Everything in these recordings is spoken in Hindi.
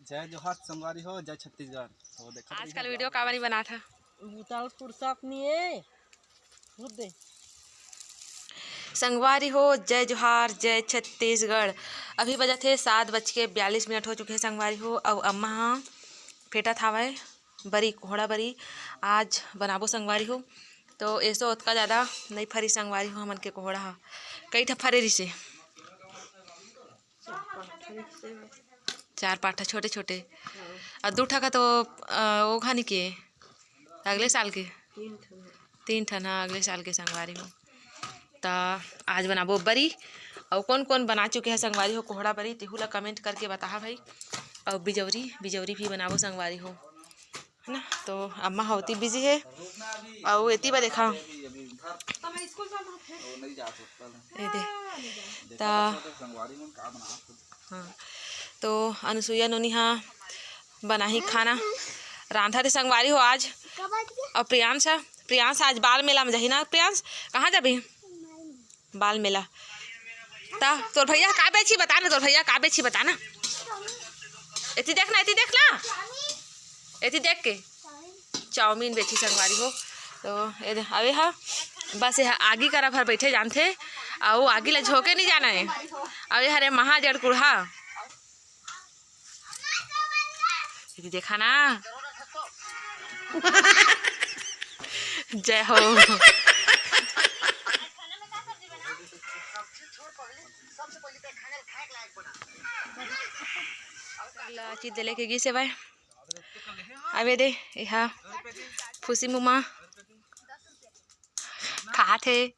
जय जोहार संगवारी हो, जय छत्तीसगढ़। तो देखा आजकल वीडियो का नहीं बना था संगवारी हो, जय जोहार जय छत्तीसगढ़। अभी बजा थे 7:42 हो चुके हैं संगवारी हो। और अम्मा हाँ फेटा थावे बरी कोहड़ा बरी आज बनाबो संगवारी हो। तो ऐसो उतका ज़्यादा नहीं फरी संगवारी हो, हमन के कोहड़ा हा कई ठा फरे रिसे 4 पाठा छोटे छोटे और 2 ठा का तो वो खानी के अगले साल के 3 ठन हाँ अगले साल के संगवारी हो। तो आज बनाबो बरी और कौन कौन बना चुके हैं संगवारी हो कोहड़ा बरी तेहू ला कमेंट करके बता भाई। और बिजौरी भी बनाबो संगवारी हो है ना। तो अम्मा होती बिजी है और एती बा देखा हाँ। तो अनुसुईया नोनी हाँ बना ही खाना रांधा थे संगवारी हो आज। और प्रियांश आज बाल मेला में जाही ना। प्रियांश कहाँ जाबी बाल मेला? ता तोर भैया का बेची बता ना, तोर भैया का बेची बता ना। एती देख ना एती देख के चाउमीन बेची संगवारी हो। तो अबे हाँ बस यह आगी करा भर बैठे जानते और आगी ला झोंके नहीं जाना है। अब ये हरे महा जड़ कुढ़ा देखा ना जय हो। चीज दे लेके गी से भाई अबे दे यहाँ फुसी मुमा खात है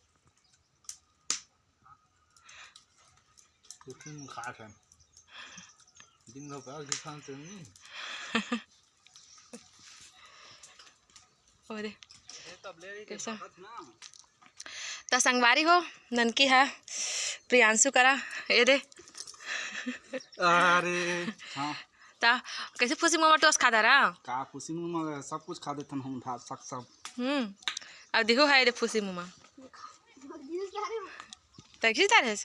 कैसा तो संगवारी हो ननकी है प्रियांशु करा ये दे अरे हाँ ता कैसे फुसी मोमा टोस खा रहा का खुशी में सब कुछ खा देते हम भात सक सब। अब देखो है रे फुसी मुमा तक है।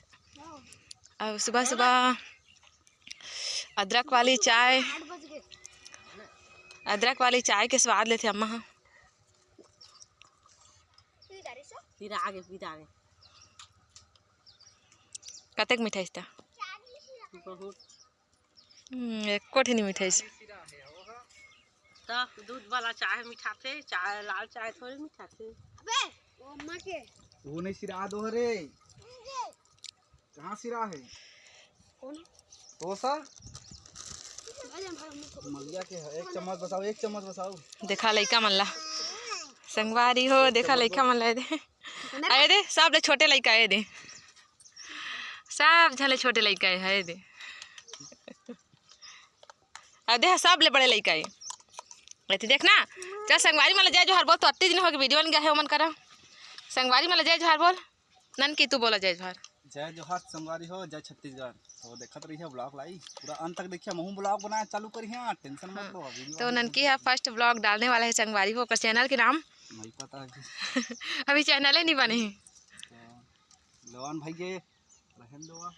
अब सुबह सुबह अदरक वाली चाय के स्वाद लेते अम्मा हाँ। कतक मिठाई था एक नहीं मिठाई दूध वाला चाय मीठा थे, चाय लाल चाय थोड़ी मीठा थे। वो नहीं सिरा दो रे कहाँ सिरा है तो सर मलिया के है। एक चम्मच बसाओ देखा लइका मन ला संगवारी हो देखा लइका मन ला दे आए दे सब ले छोटे लइका आए दे सब झले छोटे लइका है दे अब दे सब ले बड़े लइका है देखना। चल संगवारी मला जय जोहार बोल। तो अत्ती दिन हो गए वीडियो बन गया है मन करा संगवारी मला जय जोहार बोल। नन की तू बोला जय जोहार। जय जोहार संगवारी हो, जय छत्तीसगढ़। तो देखत रही है ब्लॉग लाई पूरा अंत तक देखिए। महू ब्लॉग बनाया चालू करी है टेंशन मत लो। तो ननकी है फर्स्ट ब्लॉग डालने वाला है संगवारी हो का चैनल के नाम नहीं पता है अभी चैनल ही नहीं बने हैं। तो लवन भाई के रहन दो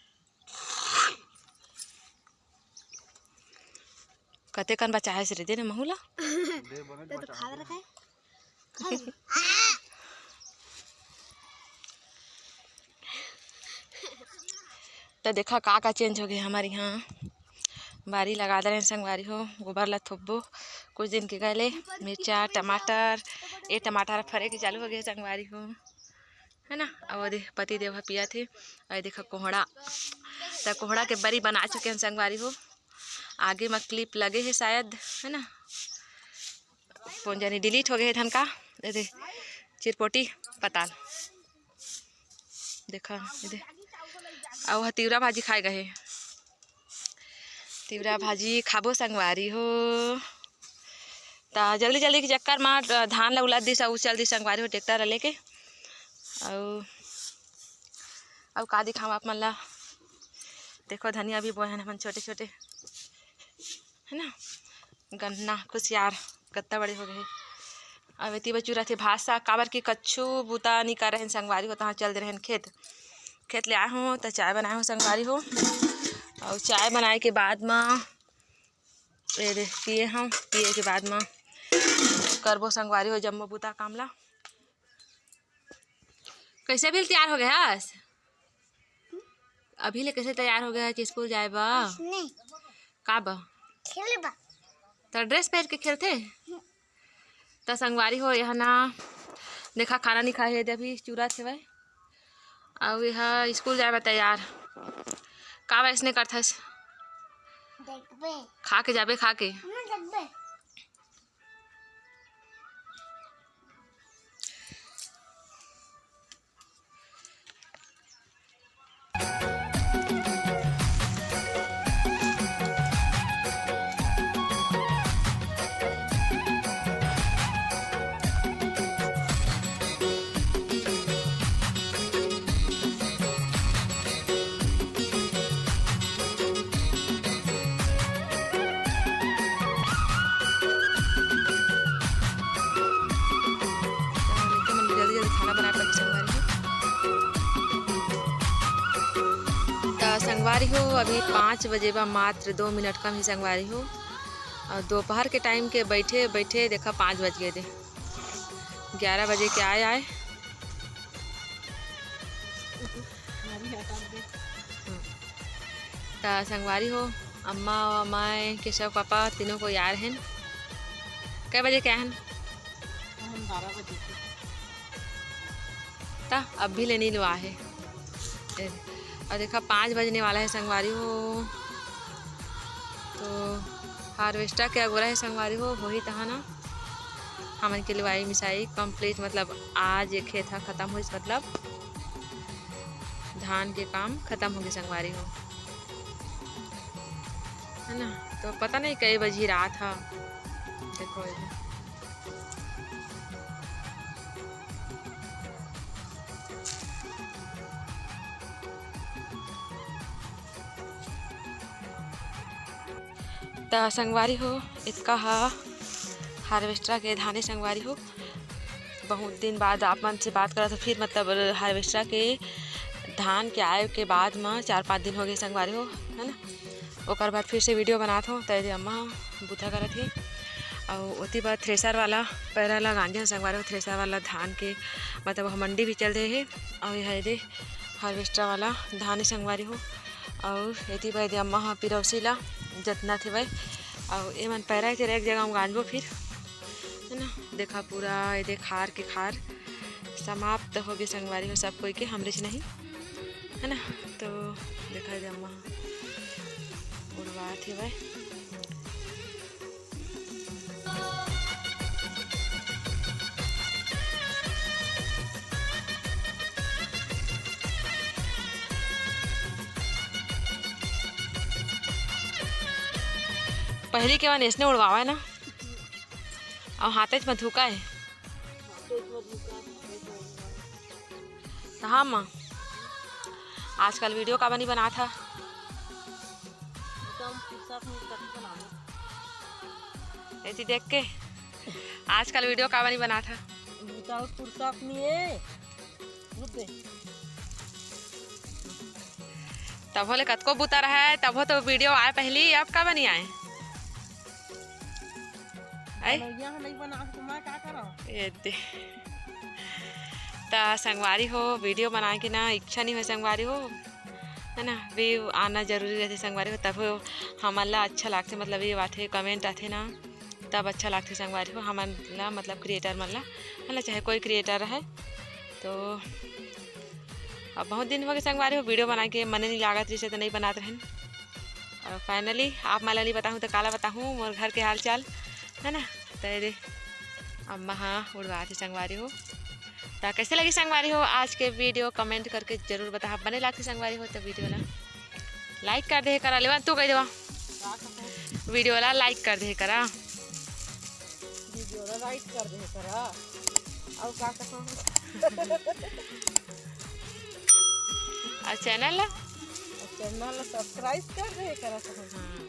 कते कन बचा है सिरे दे ना महूला दे बने तो खा रखा है तो देखा का चेंज हो गया हमारे यहाँ बारी लगा दे रहे हैं संगवारी हो। गोबर ला थोपबो कुछ दिन के गए मिर्चा टमाटर ये टमाटर फरे के चालू हो गए संगवारी हो है ना। और देख पति देव पिया थे और देखा कोहड़ा तो कोहड़ा के बरी बना चुके हैं संगवारी हो। आगे में क्लिप लगे है शायद है ना फोन जानी डिलीट हो गए धन का दे चिरपोटी पताल देखा दे। और तिवरा भाजी खाए गए तिवरा भाजी खाबो संगवारी हो। तो जल्दी जल्दी के चक्कर में धान ला उलद दी सब चल दी संगवारी हो ट्रैक्टर लेके। और का दिखाऊँ आप मन ला देखो धनिया भी बोए हैं हम छोटे छोटे है ना। गन्ना कुसियार कत्ता बड़े हो गए। अब इतनी बचूरा थे भाषा काबर की कच्छू बूता नहीं कर रहे हैं संगवारी हो। तहाँ चल रहे हैं खेत ले आए हूँ तो चाय बनाए हूँ संगवारी हो। और चाय बनाए के बाद में ये दे पिए हम, पिए के बाद में करबो संगवारी हो जम्मो बुता कामला। कैसे भी तैयार हो गया है अभी ले? कैसे तैयार हो गया है कि स्कूल जाए बा? नहीं का बा खेले बा तो ड्रेस पहन के खेलते तो संगवारी हो यहाँ ना देखा खाना नहीं खाए है अभी चूरा थे भाई अब यह स्कूल जाए बा तैयार का वैसने करथस देखबे खा के जाबे खा के हम देखबे संगवारी हो अभी 5 बजे बा, मात्र 2 मिनट कम ही संगवारी हो। और दोपहर के टाइम के बैठे बैठे देखा 5 बज गए थे, 11 बजे के आए तो संगवारी हो अम्मा और मैं केशव पापा तीनों को यार हैं। कै बजे क्या हैं? 12 बजे ता अब भी लेनी लो है और देखा 5 बजने वाला है संगवारी हो। तो हार्वेस्टर के अगोरा है संगवारी हो ही तहा ना हमन के लिवाई मिसाई कंप्लीट, मतलब आज ये खेत ख़त्म हो, मतलब धान के काम ख़त्म हो गए संगवारी हो, है ना। तो पता नहीं कई बजे रात था, देखो ये तो संगवारी हो इसका हार्वेस्टर के धाने संगवारी हो। बहुत दिन बाद आप मन से बात करा तो फिर मतलब हार्वेस्टर के धान के आए के बाद में 4-5 दिन हो गए संगवारी हो, है ना। ओकर बाद फिर से वीडियो बनात हो तो अम्मा बुथा करत ही और उती बाद थ्रेसर वाला पैरा ला गांजे संगवारी हो। थ्रेसर वाला धान के मतलब मंडी भी चल रहे है और यह दे हार्वेस्टर वाला धान संगवारी हो। और ये बाद अम्मा पिरौसी ला जितना थे भाई और ये मन पैरा थे एक जगह गांजबो फिर, है ना। देखा पूरा ये दे खार के खार समाप्त हो गए संगवारी हो सब कोई के, हमरे से नहीं, है ना। तो देखा दे अम्मा उड़वा थे भाई। पहली के बाद इसने उड़वावा है ना और हाथे में धुका है। हाँ माँ आजकल वीडियो का बनी बना था ऐसी देख के, आजकल वीडियो का बनी बना था तब होले कतको बुता रहा है, तब हो तो वीडियो आए पहली, अब का बनी आए तो संगवारी हो वीडियो बना के ना इच्छा नहीं हो संगवारी हो, है ना। भी आना जरूरी रहते संगवारी हो, तब हमला अच्छा लगते, मतलब ये बात है कमेंट आते ना तब अच्छा लगते संगवारी हो हमला, मतलब क्रिएटर मल्ला है ना, चाहे कोई क्रिएटर है। तो अब बहुत दिन हो गए संगवारी हो वीडियो बना के मन नहीं लागत जैसे तो नहीं बनाते रहें। और फाइनली आप माला नहीं बताऊँ तो काला बताऊँ मोर घर के हाल चाल, है ना। तो दे अम्मा हाँ उड़वा थे संगवारी हो। तो कैसे लगी संगवारी हो आज के वीडियो कमेंट करके जरूर बता। बने लागते संगवारी हो तो वीडियो ला लाइक कर दे करा, लेवा तू कह देवा वीडियो ला लाइक कर दे करा, वीडियो ला लाइक कर दे करा और का कहूं और चैनल ला सब्सक्राइब कर दे करा। हाँ।